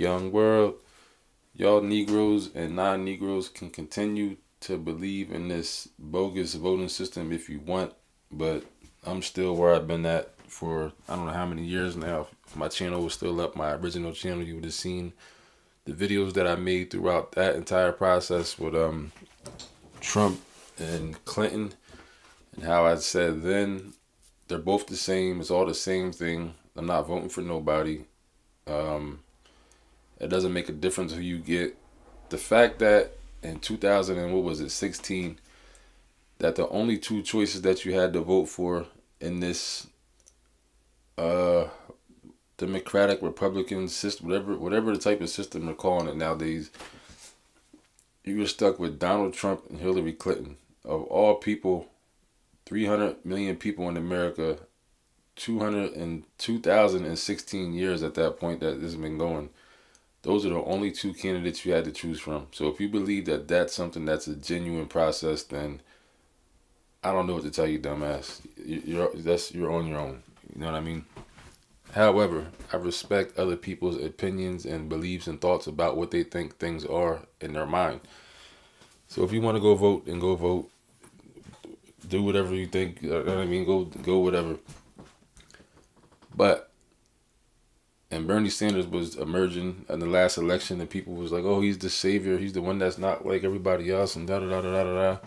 young world. Y'all Negroes and non-Negroes can continue to believe in this bogus voting system if you want, but I'm still where I've been at for I don't know how many years now. If my channel was still up, my original channel, you would have seen the videos that I made throughout that entire process with Trump and Clinton, and how I said then they're both the same. It's all the same thing. I'm not voting for nobody. Um, it doesn't make a difference who you get. The fact that in 2000 and what was it, 16, that the only two choices that you had to vote for in this uh democratic Republican system, whatever the type of system they're calling it nowadays, you were stuck with Donald Trump and Hillary Clinton. Of all people, 300 million people in America, 2016 years at that point that this has been going. Those are the only two candidates you had to choose from. So if you believe that that's something that's a genuine process, then I don't know what to tell you, dumbass. You're on your own. You know what I mean? However, I respect other people's opinions and beliefs and thoughts about what they think things are in their mind. So if you want to go vote, then go vote. Do whatever you think. You know what I mean? Go whatever. But and Bernie Sanders was emerging in the last election, and people was like, "Oh, he's the savior. He's the one that's not like everybody else," and da da da da da da.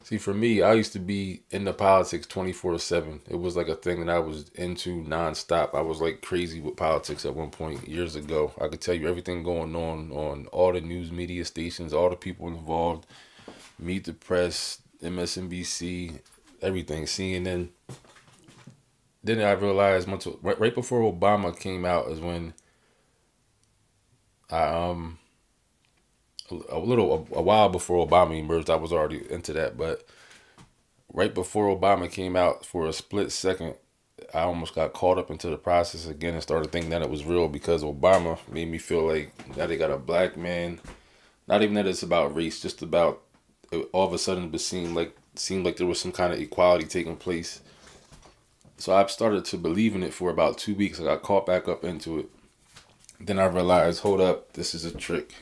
See, for me, I used to be into politics 24/7. It was like a thing that I was into nonstop. I was like crazy with politics at one point years ago. I could tell you everything going on all the news media stations, all the people involved, Meet the Press, MSNBC, everything, CNN. Then I realized right before Obama came out is when I a while before Obama emerged, I was already into that. But right before Obama came out, for a split second, I almost got caught up into the process again and started thinking that it was real, because Obama made me feel like now they got a black man. Not even that it's about race, just about all of a sudden it seemed like there was some kind of equality taking place. So I started to believe in it for about 2 weeks. I got caught back up into it. Then I realized, hold up, this is a trick.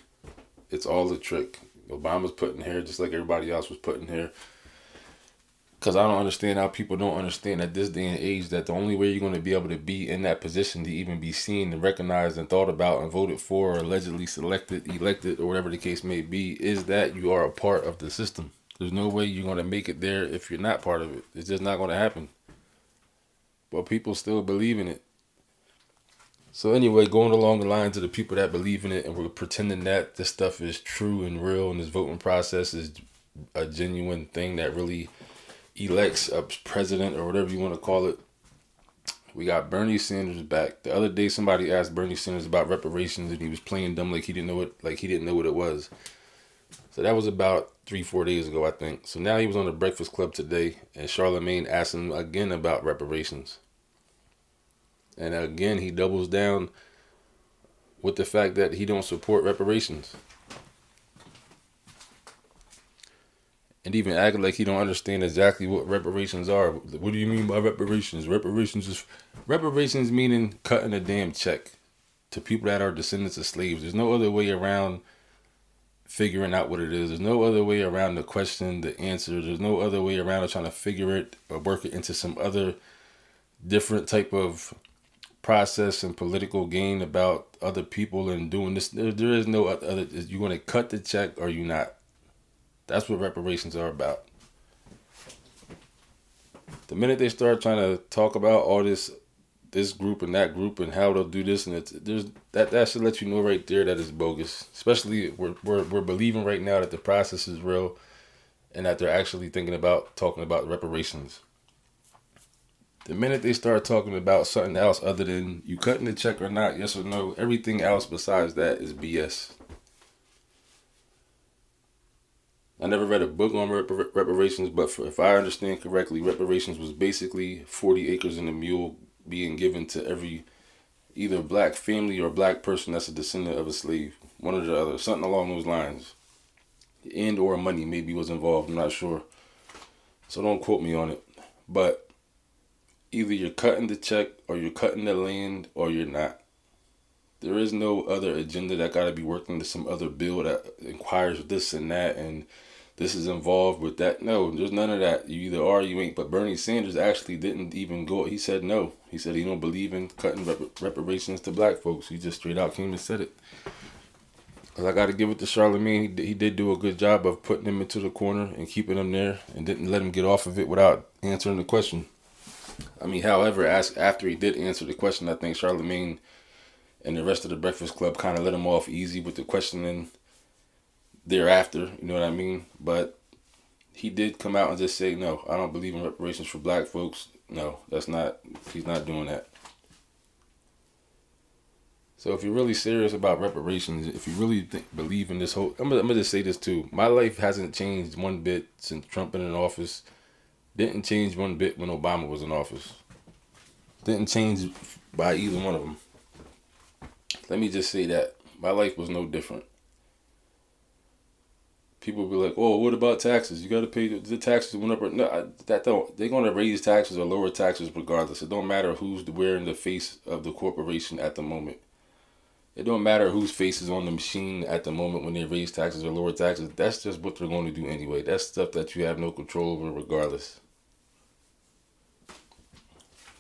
It's all a trick. Obama's putting here just like everybody else was putting here. Because I don't understand how people don't understand at this day and age that the only way you're going to be able to be in that position to even be seen and recognized and thought about and voted for or allegedly selected, elected, or whatever the case may be, is that you are a part of the system. There's no way you're going to make it there if you're not part of it. It's just not going to happen. But people still believe in it. So anyway, going along the lines of the people that believe in it and we're pretending that this stuff is true and real and this voting process is a genuine thing that really elects a president or whatever you want to call it. We got Bernie Sanders back. The other day somebody asked Bernie Sanders about reparations and he was playing dumb like he didn't know what it was. So that was about 3-4 days ago, I think. So now he was on the Breakfast Club today and Charlemagne asked him again about reparations. And again, he doubles down with the fact that he don't support reparations. And even acting like he don't understand exactly what reparations are. What do you mean by reparations? Reparations meaning cutting a damn check to people that are descendants of slaves. There's no other way around figuring out what it is. There's no other way around the question, the answer. There's no other way around trying to figure it or work it into some other different type of process and political gain about other people and doing this. There is no other. You're going to cut the check or you're not. That's what reparations are about. The minute they start trying to talk about all this group and that group and how they'll do this, and that should let you know right there that it's bogus. Especially we're believing right now that the process is real and that they're actually talking about reparations. The minute they start talking about something else other than you cutting the check or not, yes or no, everything else besides that is BS. I never read a book on reparations, but if I understand correctly, reparations was basically 40 acres and a mule being given to every either black family or black person that's a descendant of a slave. One or the other. Something along those lines. And or money maybe was involved. I'm not sure. So don't quote me on it. But either you're cutting the check or you're cutting the land or you're not. There is no other agenda that got to be working to some other bill that inquires this and that, and this is involved with that. No, there's none of that. You either are or you ain't. But Bernie Sanders actually didn't even go. He said no. He said he don't believe in cutting reparations to black folks. He just straight out came and said it. Cause I got to give it to Charlemagne. He did do a good job of putting him into the corner and keeping him there, and didn't let him get off of it without answering the question. I mean, however, after he did answer the question, I think Charlemagne and the rest of the Breakfast Club kind of let him off easy with the questioning thereafter. You know what I mean? But he did come out and just say, no, I don't believe in reparations for black folks. No, that's not. He's not doing that. So if you're really serious about reparations, if you really believe in this whole, I'm gonna just say this too. My life hasn't changed one bit since Trump been in office. Didn't change one bit when Obama was in office. Didn't change by either one of them. Let me just say that my life was no different. People be like, "Oh, what about taxes? You got to pay the taxes went up." Or, no, that don't. They're gonna raise taxes or lower taxes regardless. It don't matter who's wearing the face of the corporation at the moment. It don't matter whose face is on the machine at the moment when they raise taxes or lower taxes. That's just what they're going to do anyway. That's stuff that you have no control over regardless.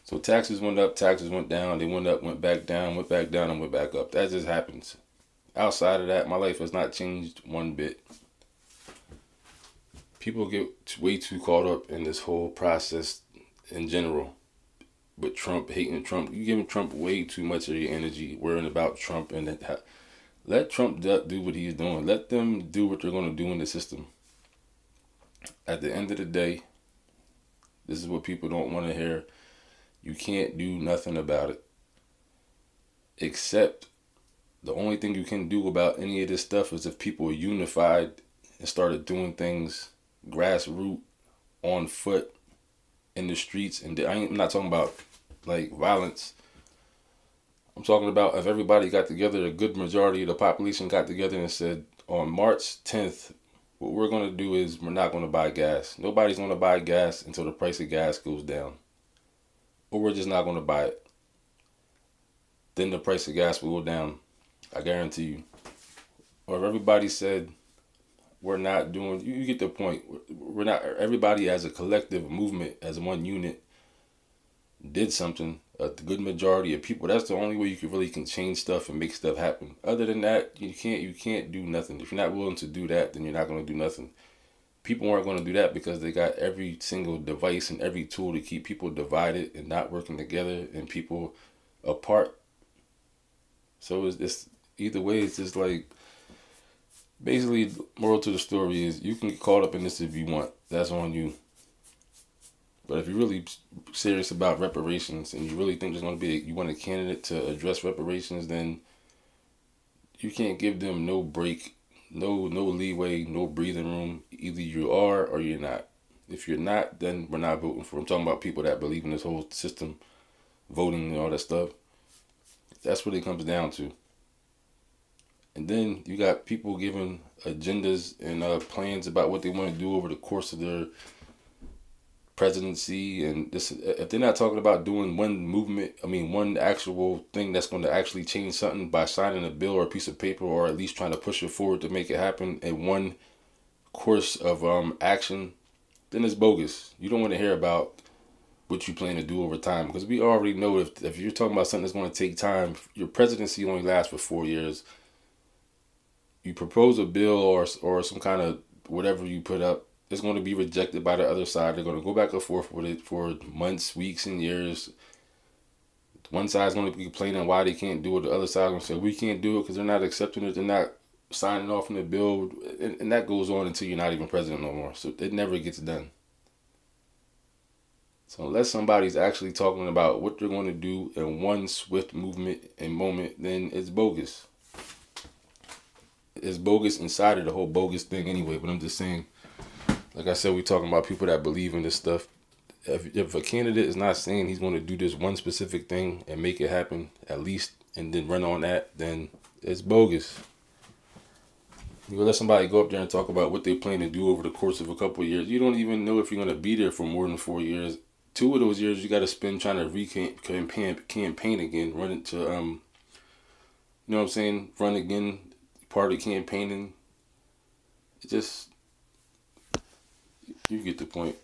So taxes went up, taxes went down. They went up, went back down, and went back up. That just happens. Outside of that, my life has not changed one bit. People get way too caught up in this whole process in general. With Trump, hating Trump, you giving Trump way too much of your energy worrying about Trump, and let Trump do what he's doing. Let them do what they're going to do in the system. At the end of the day, this is what people don't want to hear. You can't do nothing about it. Except the only thing you can do about any of this stuff is if people are unified and started doing things grassroots, on foot, in the streets. And I'm not talking about like violence. I'm talking about if everybody got together, a good majority of the population got together and said, on March 10th, what we're going to do is we're not going to buy gas. Nobody's going to buy gas until the price of gas goes down. Or we're just not going to buy it. Then the price of gas will go down. I guarantee you. Or if everybody said, we're not doing, you get the point. We're not, everybody as a collective movement, as one unit, did something. A good majority of people. That's the only way you can change stuff and make stuff happen. Other than that, you can't do nothing. If you're not willing to do that, then you're not going to do nothing. People aren't going to do that because they got every single device and every tool to keep people divided and not working together and people apart. So it's either way. It's just like, basically, moral to the story is you can get caught up in this if you want. That's on you. But if you're really serious about reparations and you really think there's going to be, you want a candidate to address reparations, then you can't give them no break, no leeway, no breathing room. Either you are or you're not. If you're not, then we're not voting for. I'm talking about people that believe in this whole system, voting and all that stuff. That's what it comes down to. And then you got people giving agendas and plans about what they want to do over the course of their presidency. And this, if they're not talking about doing one actual thing that's going to actually change something by signing a bill or a piece of paper, or at least trying to push it forward to make it happen in one course of action, then it's bogus. You don't want to hear about what you plan to do over time, because we already know if you're talking about something that's going to take time, your presidency only lasts for 4 years. You propose a bill or some kind of whatever you put up, it's going to be rejected by the other side. They're going to go back and forth with it for months, weeks, and years. One side's going to be complaining why they can't do it. The other side's going to say, we can't do it because they're not accepting it. They're not signing off on the bill. And that goes on until you're not even president no more. So it never gets done. So unless somebody's actually talking about what they're going to do in one swift movement and moment, then it's bogus. It's bogus inside of the whole bogus thing anyway. But I'm just saying, like I said, we're talking about people that believe in this stuff. If a candidate is not saying he's going to do this one specific thing and make it happen at least, and then run on that, then it's bogus. You let somebody go up there and talk about what they plan to do over the course of a couple of years. You don't even know if you're going to be there for more than 4 years. 2 of those years you got to spend trying to campaign again, run into You know what I'm saying? Run again, party campaigning. It just, you get the point.